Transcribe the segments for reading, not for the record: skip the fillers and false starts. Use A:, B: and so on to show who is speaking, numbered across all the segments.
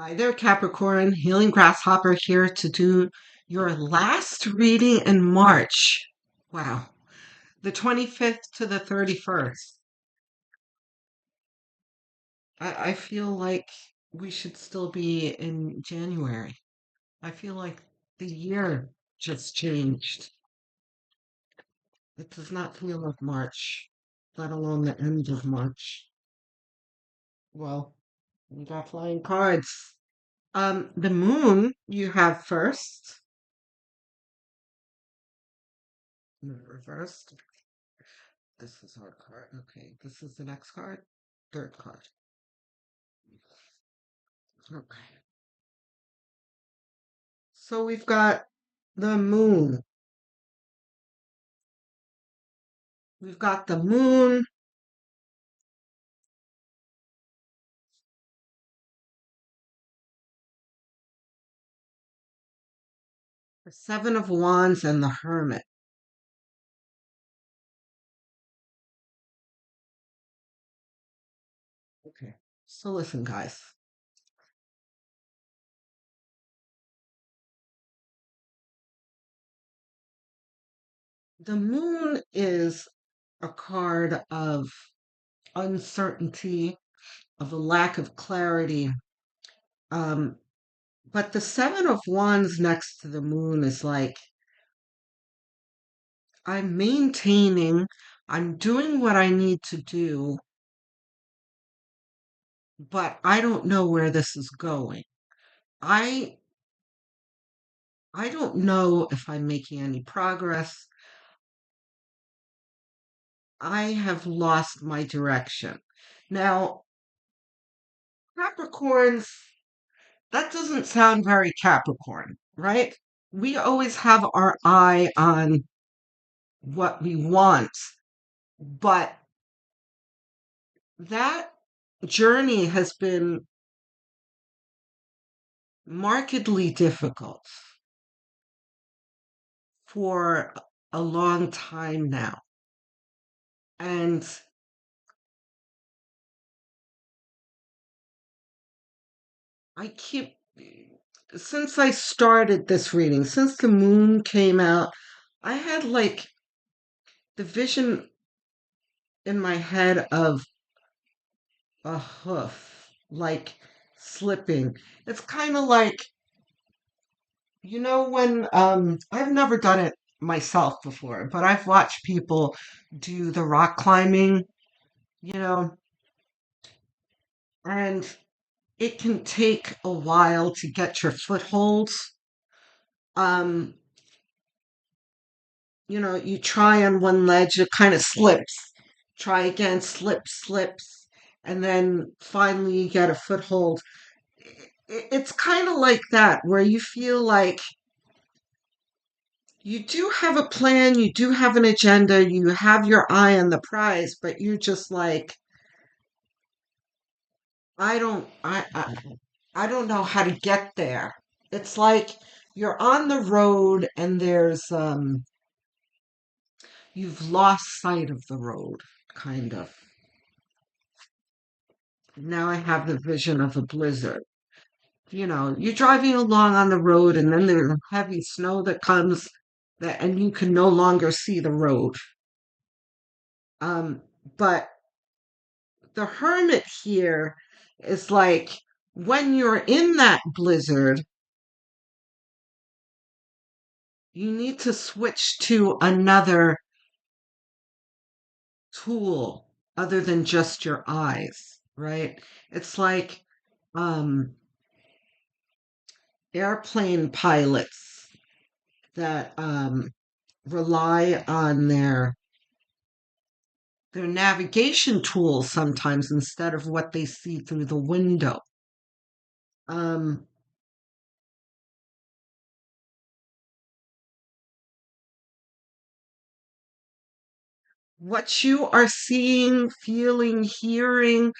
A: Hi there, Capricorn. Healing Grasshopper here to do your last reading in March. Wow. The 25th to the 31st. I feel like we should still be in January. I feel like the year just changed. It does not feel like March, let alone the end of March. Well, we got flying cards. The moon you have first. Reversed. This is our card. Okay, this is the next card. Third card. Okay. So we've got the moon. We've got the moon, the Seven of Wands, and the Hermit. Okay. So listen, guys. The moon is a card of uncertainty, of a lack of clarity. Um, but the Seven of Wands next to the moon is like, I'm maintaining, I'm doing what I need to do, but I don't know where this is going. I I don't know if I'm making any progress. I have lost my direction. Now, Capricorns, that doesn't sound very Capricorn, right? We always have our eye on what we want, but that journey has been markedly difficult for a long time now. And I keep, since I started this reading, since the moon came out, I had like the vision in my head of a hoof, like slipping. It's kind of like, when I've never done it myself before, but I've watched people do the rock climbing, you know, and it can take a while to get your footholds. Um, you try on one ledge, it kind of slips. Try again, slips, and then finally you get a foothold. It's kind of like that, where you feel like you do have a plan, you do have an agenda, you have your eye on the prize, but you're just like, I don't, I don't know how to get there. It's like you're on the road and you've lost sight of the road, kind of. Now I have the vision of a blizzard. You're driving along on the road and then there's heavy snow that comes and you can no longer see the road. Um, but the hermit here is like when you're in that blizzard, you need to switch to another tool other than just your eyes, right? It's like um, airplane pilots that rely on their navigation tools sometimes instead of what they see through the window. Um, what you are seeing, feeling, hearing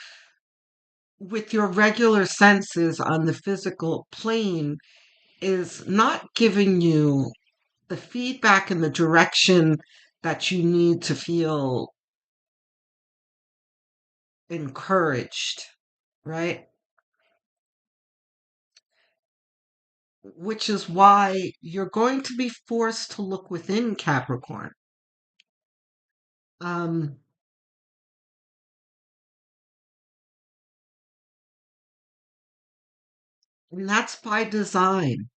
A: with your regular senses on the physical plane is not giving you the feedback and the direction that you need to feel encouraged, right? which is why you're going to be forced to look within Capricorn. Um, and that's by design.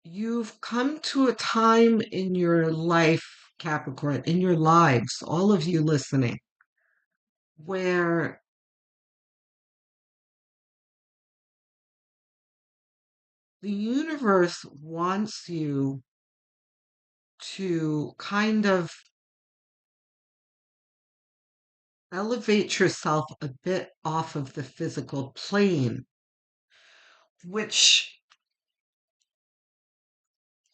A: You've come to a time in your life, Capricorn, in your lives, all of you listening, where the universe wants you to kind of elevate yourself a bit off of the physical plane, which,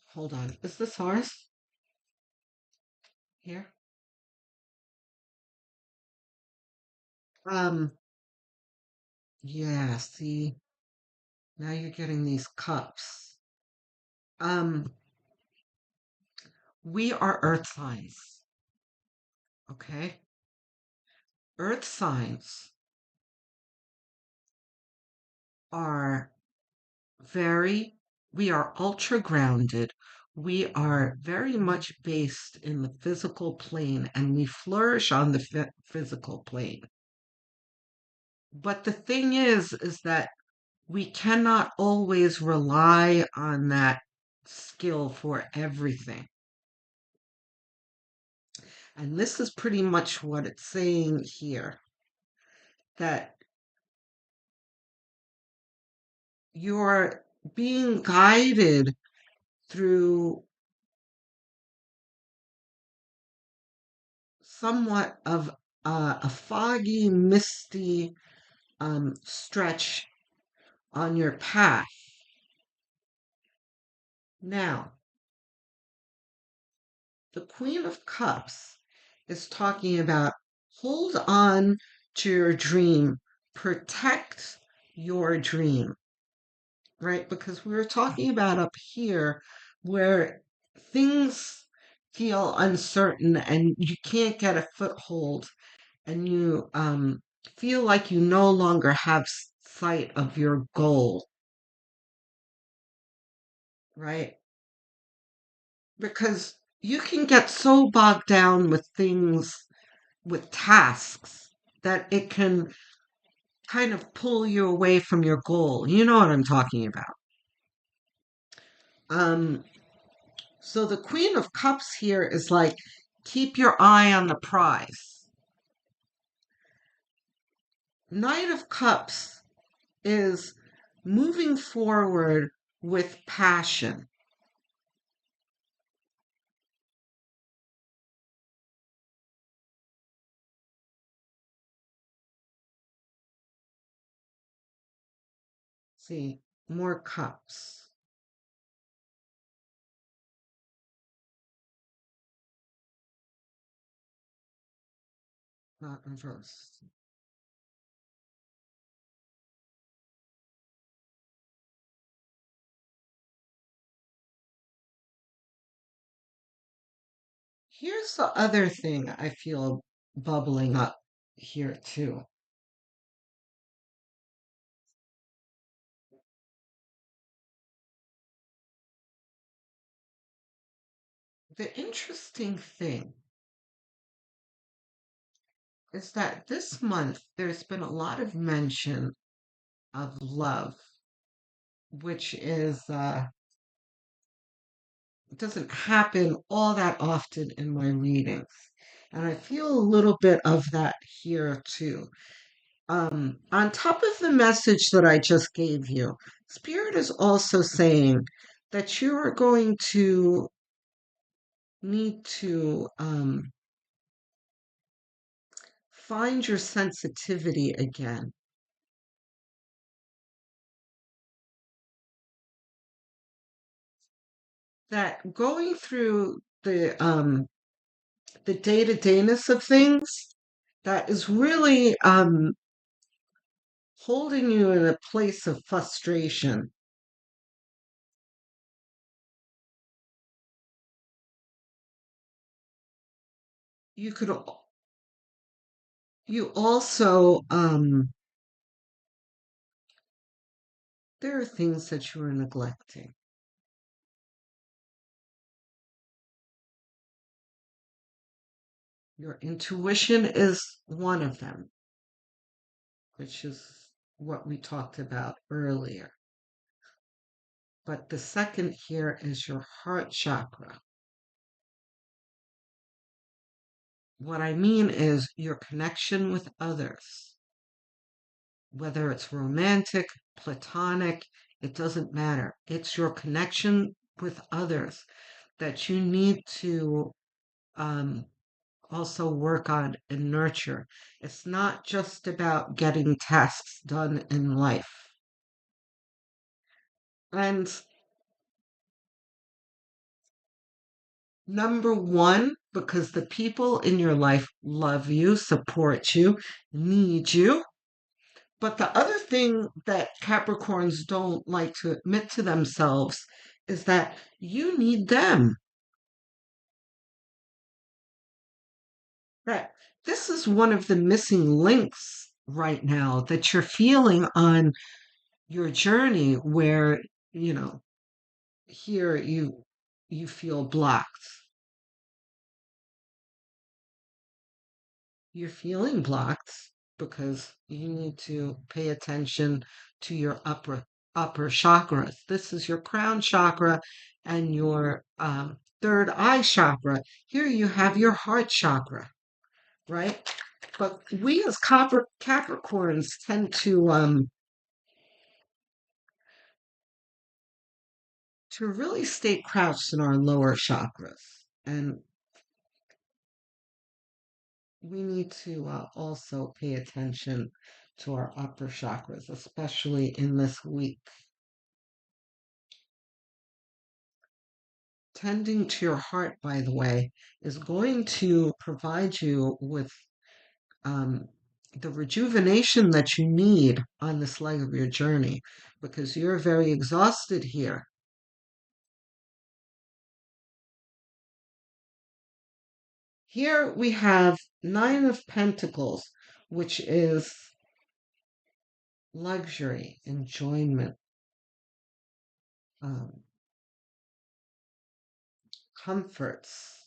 A: hold on, is this ours here? Um, yeah, see, now you're getting these cups. Um, we are earth signs, okay? Earth signs are very, we are ultra grounded. We are very much based in the physical plane and we flourish on the physical plane. But the thing is that we cannot always rely on that skill for everything. And this is pretty much what it's saying here, that you're being guided through somewhat of a foggy, misty stretch on your path. Now, the Queen of Cups is talking about hold on to your dream, protect your dream, right? Because we were talking about up here where things feel uncertain and you can't get a foothold and you feel like you no longer have sight of your goal, right? Because you can get so bogged down with things, with tasks, that it can kind of pull you away from your goal. You know what I'm talking about. Um, so the Queen of Cups here is like, keep your eye on the prize. Knight of Cups is moving forward with passion. See, more cups, not reversed. Here's the other thing I feel bubbling up here too. The interesting thing is that this month there's been a lot of mention of love, which is doesn't happen all that often in my readings. And I feel a little bit of that here too. On top of the message that I just gave you, Spirit is also saying that you are going to need to find your sensitivity again. That going through the day-to-dayness of things, that is really holding you in a place of frustration. You could you also there are things that you are neglecting. Your intuition is one of them, which is what we talked about earlier. But the second here is your heart chakra. What I mean is your connection with others, whether it's romantic, platonic, it doesn't matter. It's your connection with others that you need to um, also work on and nurture. It's not just about getting tasks done in life. And number one, because the people in your life love you, support you, need you. But the other thing that Capricorns don't like to admit to themselves is that you need them. Right. This is one of the missing links right now that you're feeling on your journey where, you know, here you feel blocked. You're feeling blocked because you need to pay attention to your upper chakras. This is your crown chakra and your third eye chakra. Here you have your heart chakra, right? But we as Capricorns tend to really stay crouched in our lower chakras, and we need to also pay attention to our upper chakras, especially in this week. Tending to your heart, by the way, is going to provide you with um, the rejuvenation that you need on this leg of your journey because you're very exhausted here. Here we have Nine of Pentacles, which is luxury, enjoyment, um, comforts.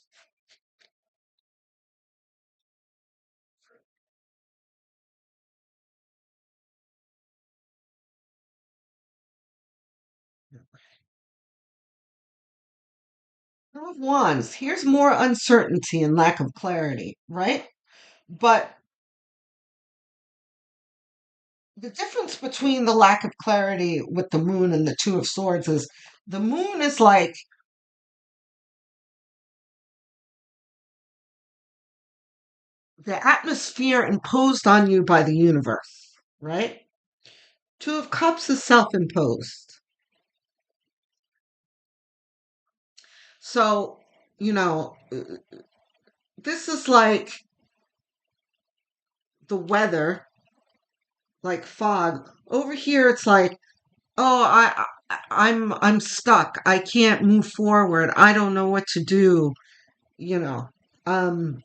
A: Two of Wands. Here's more uncertainty and lack of clarity, right? But the difference between the lack of clarity with the moon and the Two of Swords is the moon is like the atmosphere imposed on you by the universe, right? Two of Cups is self imposed. So, you know, this is like the weather, like fog. Over here, it's like, oh, I'm stuck. I can't move forward. I don't know what to do, you know. Um,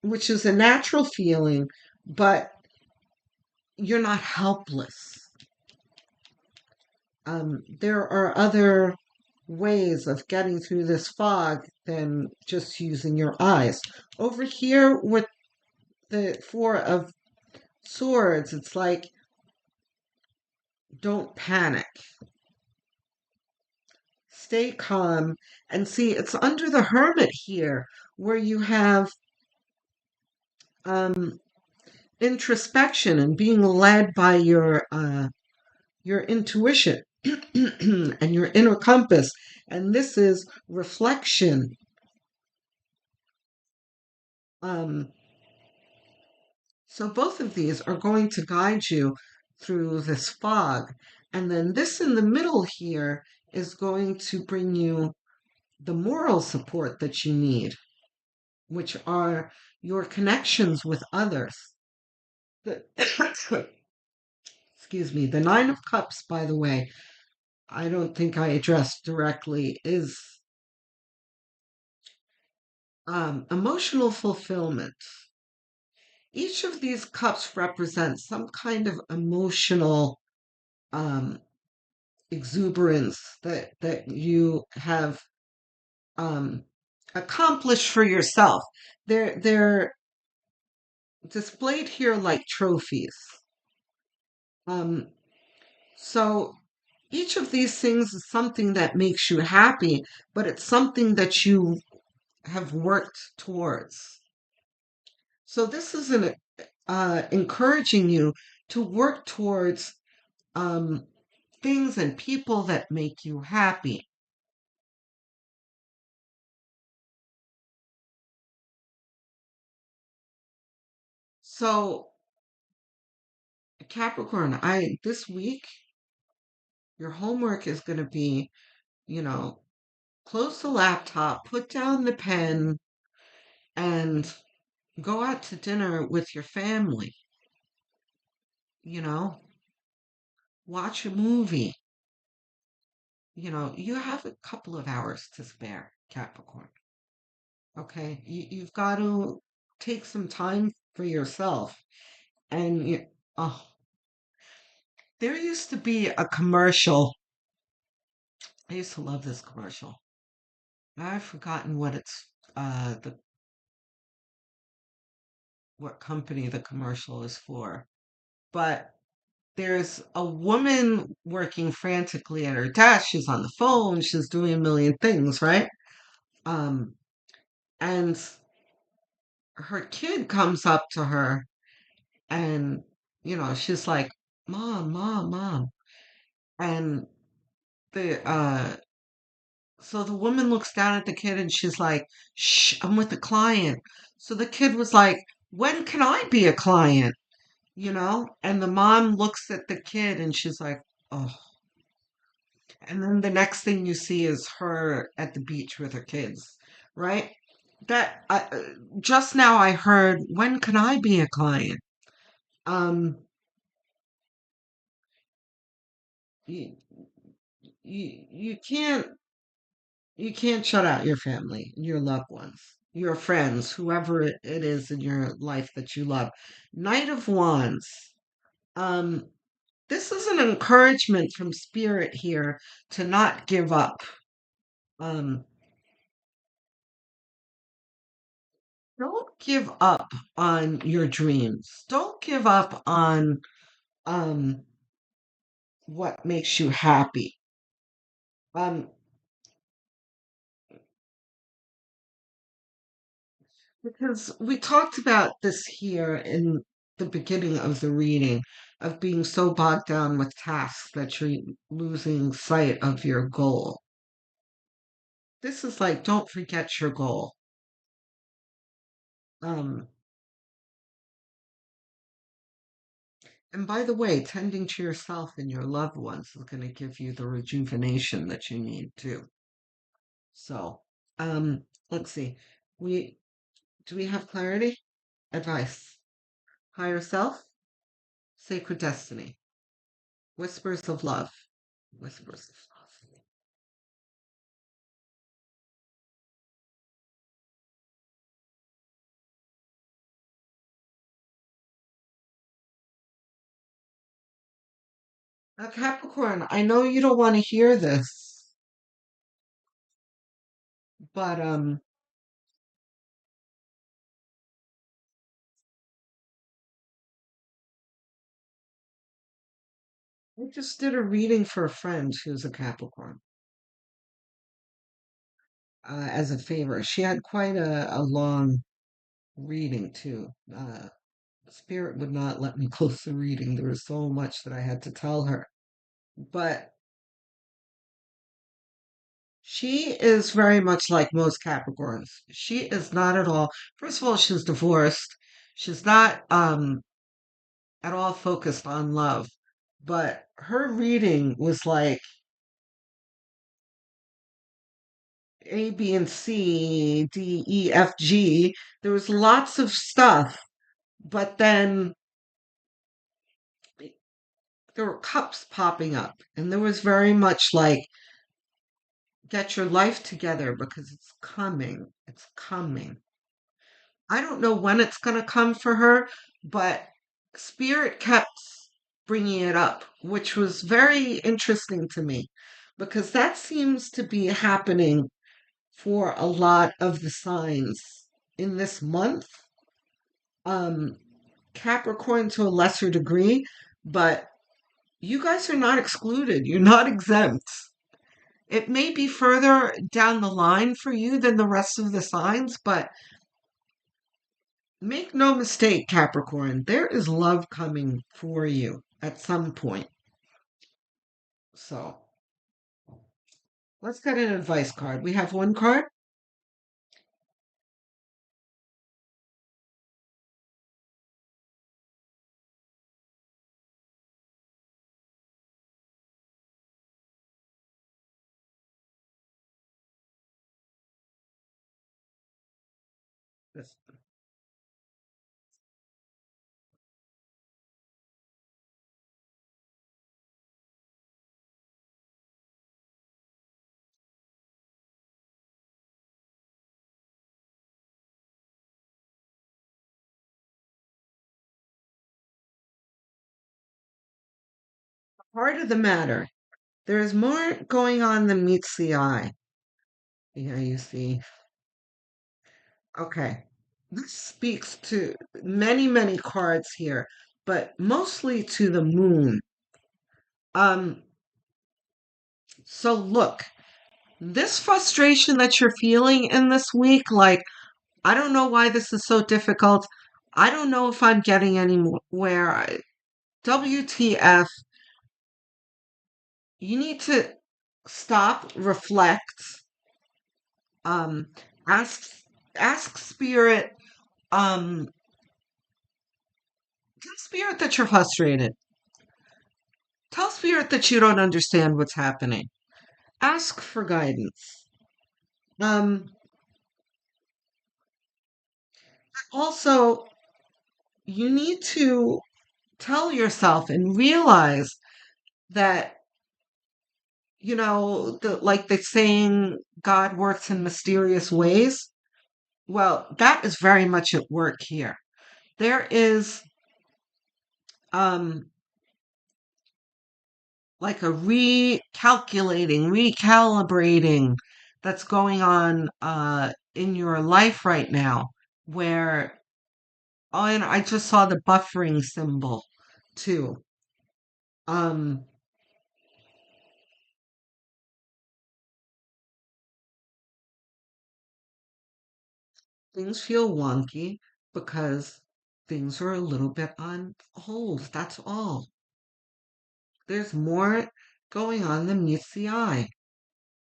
A: which is a natural feeling, but you're not helpless. There are other ways of getting through this fog than just using your eyes. Over here with the Four of Swords, it's like, don't panic. Stay calm. And see, it's under the Hermit here where you have um, introspection and being led by your intuition and your inner compass. And this is reflection. Um, so both of these are going to guide you through this fog. And then this in the middle here is going to bring you the moral support that you need, which are your connections with others. The, excuse me, the Nine of Cups, by the way, I don't think I addressed directly, is emotional fulfillment. Each of these cups represents some kind of emotional um, exuberance that you have um, accomplished for yourself. They're displayed here like trophies. Um, so each of these things is something that makes you happy, but it's something that you have worked towards. So this is encouraging you to work towards um, things and people that make you happy. So Capricorn, I this week your homework is going to be, you know, close the laptop, put down the pen, and go out to dinner with your family. You know, watch a movie. You have a couple of hours to spare, Capricorn. Okay, you've got to take some time for yourself. And oh, there used to be a commercial. I used to love this commercial. I've forgotten the what company the commercial is for. But there's a woman working frantically at her desk. She's on the phone. She's doing a million things, right? Um, and her kid comes up to her and, she's like, Mom, Mom, Mom. And the so the woman looks down at the kid and she's like, Shh, I'm with a client. So the kid was like, When can I be a client? And the mom looks at the kid and she's like, Oh. And then the next thing you see is her at the beach with her kids, right? That just now I heard, when can I be a client? Um, you, you can't shut out your family, your loved ones, your friends, whoever it is in your life that you love. Knight of Wands. Um, this is an encouragement from Spirit here to not give up. Um, don't give up on your dreams. Don't give up on um, what makes you happy. Um, because we talked about this here in the beginning of the reading of being so bogged down with tasks that you're losing sight of your goal. This is like, don't forget your goal. Um, and by the way, tending to yourself and your loved ones is going to give you the rejuvenation that you need too. So, let's see. We do we have clarity? Advice. Higher self, sacred destiny, whispers of love, whispers of love. Now, Capricorn, I know you don't want to hear this, but I just did a reading for a friend who's a Capricorn, as a favor. She had quite a long reading too. Spirit would not let me close the reading. There was so much that I had to tell her. But she is very much like most Capricorns. She is not at all, first of all, she's divorced. She's not at all focused on love. But her reading was like A, B, and C, D, E, F, G. There was lots of stuff, but then there were cups popping up, and there was very much like, get your life together because it's coming. It's coming. I don't know when it's going to come for her, but Spirit kept bringing it up, which was very interesting to me because that seems to be happening for a lot of the signs in this month. Um, Capricorn to a lesser degree, but you guys are not excluded. You're not exempt. It may be further down the line for you than the rest of the signs, but make no mistake, Capricorn, there is love coming for you at some point. So let's get an advice card. We have one card. This part of the matter. There is more going on than meets the eye. Yeah, you see. Okay. This speaks to many, many cards here, but mostly to the moon. Um, so look, this frustration that you're feeling in this week, like, I don't know why this is so difficult. I don't know if I'm getting anywhere. WTF, you need to stop, reflect, um, ask ask spirit, um, tell spirit that you're frustrated. Tell spirit that you don't understand what's happening. Ask for guidance. Um, Also, you need to tell yourself and realize that, like the saying, God works in mysterious ways. Well, that is very much at work here. There is um like a recalculating, recalibrating that's going on in your life right now where oh, and I just saw the buffering symbol too. Um Things feel wonky because things are a little bit on hold. That's all. There's more going on than meets the eye.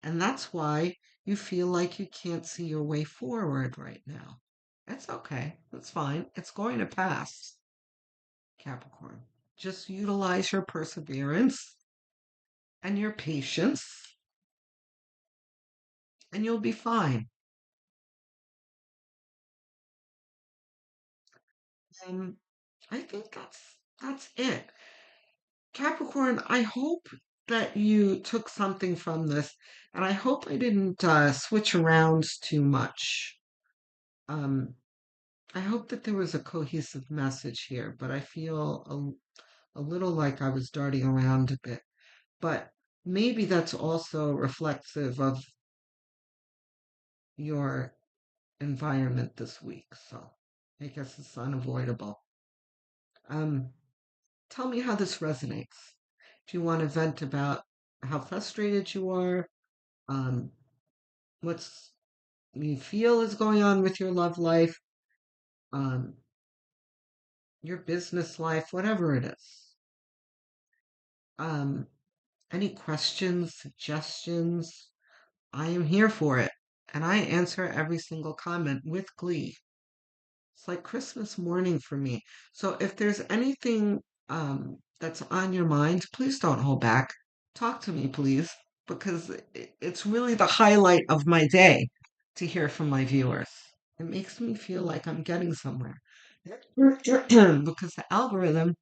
A: And that's why you feel like you can't see your way forward right now. That's okay. That's fine. It's going to pass, Capricorn. Just utilize your perseverance and your patience, and you'll be fine. And I think that's it. Capricorn, I hope that you took something from this, and I hope I didn't switch around too much. Um, I hope that there was a cohesive message here, but I feel a little like I was darting around a bit. But maybe that's also reflexive of your environment this week. So I guess it's unavoidable. Um, Tell me how this resonates. Do you want to vent about how frustrated you are? Um, what's you feel is going on with your love life, um, your business life, whatever it is. Um, any questions, suggestions? I am here for it, and I answer every single comment with glee. It's like Christmas morning for me. So if there's anything that's on your mind, please don't hold back. Talk to me, please, because it's really the highlight of my day to hear from my viewers. It makes me feel like I'm getting somewhere. Because the algorithm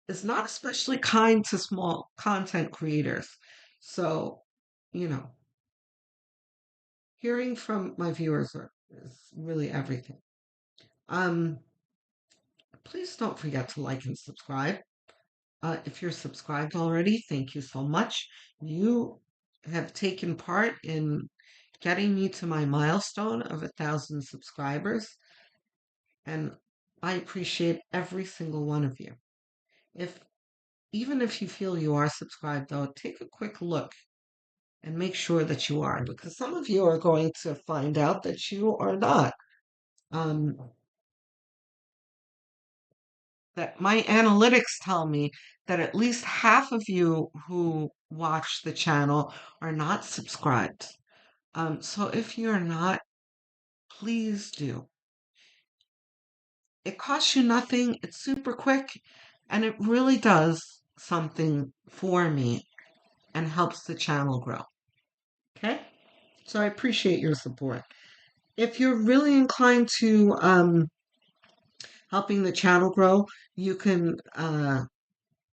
A: is not especially kind to small content creators. So, you know, hearing from my viewers is really everything. Um, Please don't forget to like and subscribe. If you're subscribed already, thank you so much. You have taken part in getting me to my milestone of 1,000 subscribers, and I appreciate every single one of you. If Even if you feel you are subscribed, though, take a quick look and make sure that you are, because some of you are going to find out that you are not. Um, that my analytics tell me that at least half of you who watch the channel are not subscribed. So if you're not, please do. It costs you nothing, it's super quick, and it really does something for me and helps the channel grow. Okay? So I appreciate your support. If you're really inclined to helping the channel grow, you can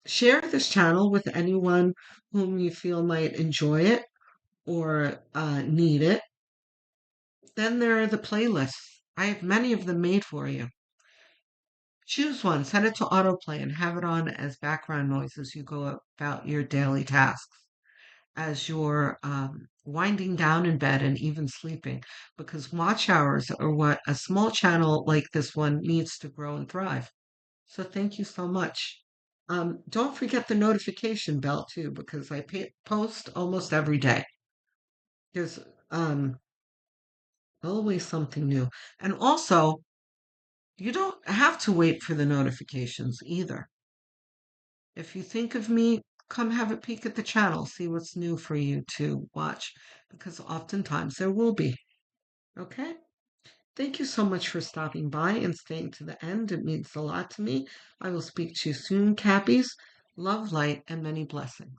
A: share this channel with anyone whom you feel might enjoy it or need it. Then there are the playlists. I have many of them made for you. Choose one, set it to autoplay, and have it on as background noise as you go about your daily tasks, as you're winding down in bed and even sleeping, because watch hours are what a small channel like this one needs to grow and thrive. So thank you so much. Don't forget the notification bell too, because I post almost every day. There's um, always something new. And also, you don't have to wait for the notifications either. If you think of me, come have a peek at the channel, see what's new for you to watch, because oftentimes there will be. Okay? Thank you so much for stopping by and staying to the end. It means a lot to me. I will speak to you soon, Cappies. Love, light, and many blessings.